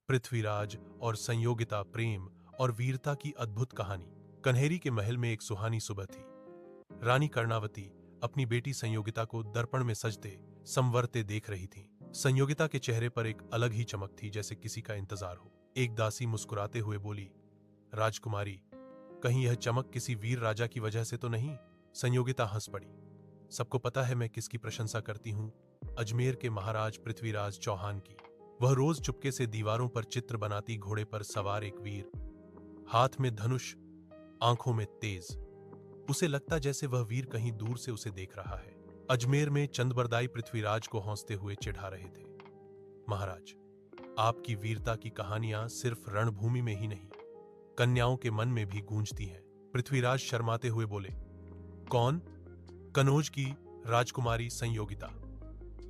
पृथ्वीराज और संयोगिता प्रेम और वीरता की अद्भुत कहानी। कन्हेरी के महल में एक सुहानी सुबह थी। रानी कर्णावती अपनी बेटी संयोगिता को दर्पण में सजते संवरते देख रही थी। संयोगिता के चेहरे पर एक अलग ही चमक थी, जैसे किसी का इंतजार हो। एक दासी मुस्कुराते हुए बोली, राजकुमारी, कहीं यह चमक किसी वीर राजा की वजह से तो नहीं? संयोगिता हंस पड़ी। सबको पता है मैं किसकी प्रशंसा करती हूँ, अजमेर के महाराज पृथ्वीराज चौहान की। वह रोज चुपके से दीवारों पर चित्र बनाती, घोड़े पर सवार एक वीर, हाथ में धनुष, आंखों में तेज। उसे लगता जैसे वह वीर कहीं दूर से उसे देख रहा है। अजमेर में चंदबरदाई पृथ्वीराज को हौंसते हुए चिढ़ा रहे थे, महाराज, आपकी वीरता की कहानियां सिर्फ रणभूमि में ही नहीं, कन्याओं के मन में भी गूंजती हैं। पृथ्वीराज शर्माते हुए बोले, कौन? कनौज की राजकुमारी संयोगिता।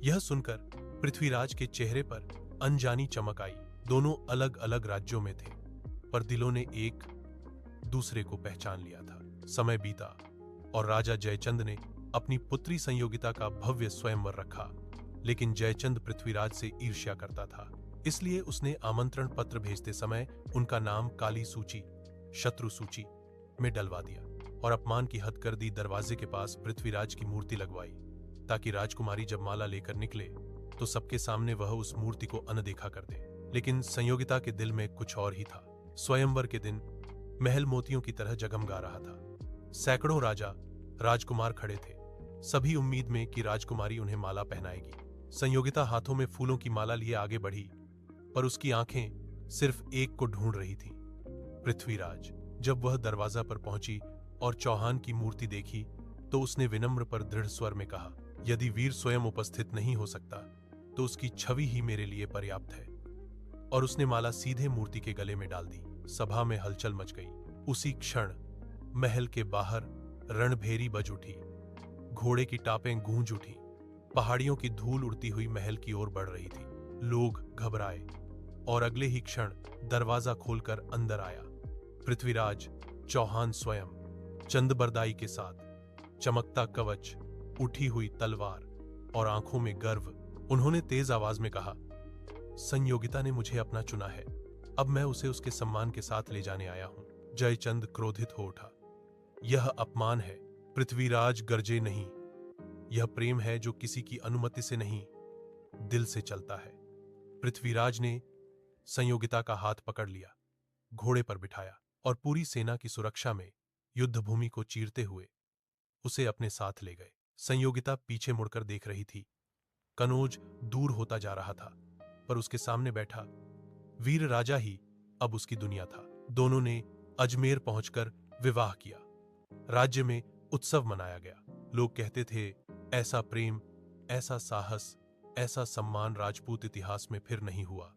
यह सुनकर पृथ्वीराज के चेहरे पर अनजानी चमक आई। दोनों अलग अलग राज्यों में थे, पर दिलों ने एक दूसरे को पहचान लिया था। समय बीता और राजा जयचंद ने अपनी पुत्री संयोगिता का भव्य स्वयंवर रखा, लेकिन जयचंद पृथ्वीराज से ईर्ष्या करता था। इसलिए उसने आमंत्रण पत्र भेजते समय उनका नाम काली सूची, शत्रु सूची में डलवा दिया और अपमान की हद कर दी। दरवाजे के पास पृथ्वीराज की मूर्ति लगवाई, ताकि राजकुमारी जब माला लेकर निकले तो सबके सामने वह उस मूर्ति को अनदेखा कर दे। लेकिन संयोगिता के दिल में कुछ और ही था। स्वयंवर के दिन महल मोतियों की तरह जगमगा रहा था। सैकड़ों राजा राजकुमार खड़े थे, सभी उम्मीद में कि राजकुमारी उन्हें माला पहनाएगी। संयोगिता हाथों में फूलों की माला लिए आगे बढ़ी, पर उसकी आंखें सिर्फ एक को ढूंढ रही थीं, पृथ्वीराज। जब वह दरवाजा पर पहुंची और चौहान की मूर्ति देखी तो उसने विनम्र पर दृढ़ स्वर में कहा, यदि वीर स्वयं उपस्थित नहीं हो सकता तो उसकी छवि ही मेरे लिए पर्याप्त है। और उसने माला सीधे मूर्ति के गले में डाल दी। सभा में हलचल मच गई। उसी क्षण महल के बाहर रणभेरी बज उठी, घोड़े की टापें गूंज उठी, पहाड़ियों की धूल उड़ती हुई महल की ओर बढ़ रही थी। लोग घबराए और अगले ही क्षण दरवाजा खोलकर अंदर आया पृथ्वीराज चौहान स्वयं, चंदबरदाई के साथ, चमकता कवच, उठी हुई तलवार और आंखों में गर्व। उन्होंने तेज आवाज में कहा, संयोगिता ने मुझे अपना चुना है, अब मैं उसे उसके सम्मान के साथ ले जाने आया हूं। जयचंद क्रोधित हो उठा, यह अपमान है। पृथ्वीराज गरजे नहीं, यह प्रेम है जो किसी की अनुमति से नहीं, दिल से चलता है। पृथ्वीराज ने संयोगिता का हाथ पकड़ लिया, घोड़े पर बिठाया और पूरी सेना की सुरक्षा में युद्धभूमि को चीरते हुए उसे अपने साथ ले गए। संयोगिता पीछे मुड़कर देख रही थी। कनौज दूर होता जा रहा था, पर उसके सामने बैठा वीर राजा ही अब उसकी दुनिया था। दोनों ने अजमेर पहुंचकर विवाह किया। राज्य में उत्सव मनाया गया। लोग कहते थे, ऐसा प्रेम, ऐसा साहस, ऐसा सम्मान राजपूत इतिहास में फिर नहीं हुआ।